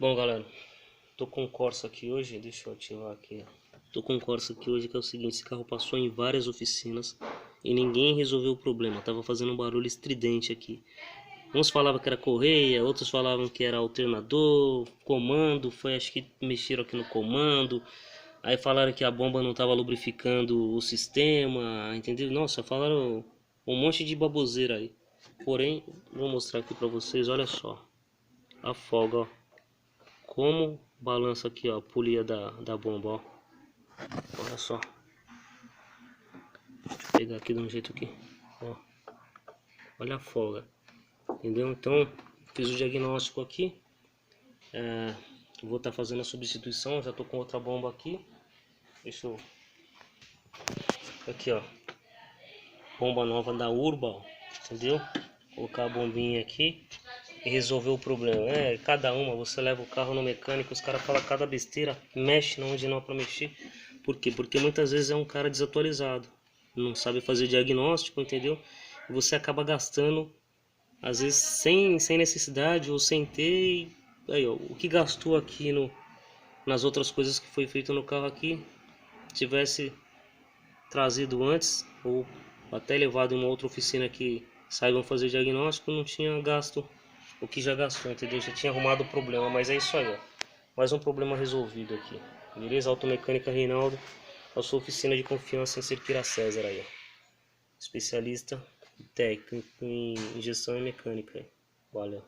Bom, galera, tô com um Corsa aqui hoje, deixa eu ativar aqui. Tô com um Corsa aqui hoje que é o seguinte, esse carro passou em várias oficinas e ninguém resolveu o problema, tava fazendo um barulho estridente aqui. Uns falavam que era correia, outros falavam que era alternador, comando, foi acho que mexeram aqui no comando. Aí falaram que a bomba não tava lubrificando o sistema, entendeu? Nossa, falaram um monte de baboseira aí. Porém, vou mostrar aqui pra vocês, olha só. A folga, ó. Como balança aqui, ó, a polia da bomba, ó. Olha só. Deixa eu pegar aqui de um jeito aqui, ó. Olha a folga, entendeu? Então, fiz o diagnóstico aqui. Vou estar fazendo a substituição, já tô com outra bomba aqui. Deixa eu... Aqui, ó. Bomba nova da Urba, ó, entendeu? Colocar a bombinha aqui e resolver o problema. Cada uma, você leva o carro no mecânico, os caras falam cada besteira, mexe onde não é pra mexer. Por quê? Porque muitas vezes é um cara desatualizado, não sabe fazer diagnóstico, entendeu? E você acaba gastando, às vezes sem necessidade ou sem ter. Aí, ó, o que gastou aqui nas outras coisas que foi feito no carro aqui, tivesse trazido antes ou até levado em uma outra oficina que saibam fazer diagnóstico, não tinha gasto o que já gastou, entendeu? Já tinha arrumado o problema, mas é isso aí, ó. Mais um problema resolvido aqui. Beleza? Automecânica Reinaldo, a sua oficina de confiança em Cerqueira César aí, ó. Especialista técnico em injeção e mecânica aí. Valeu.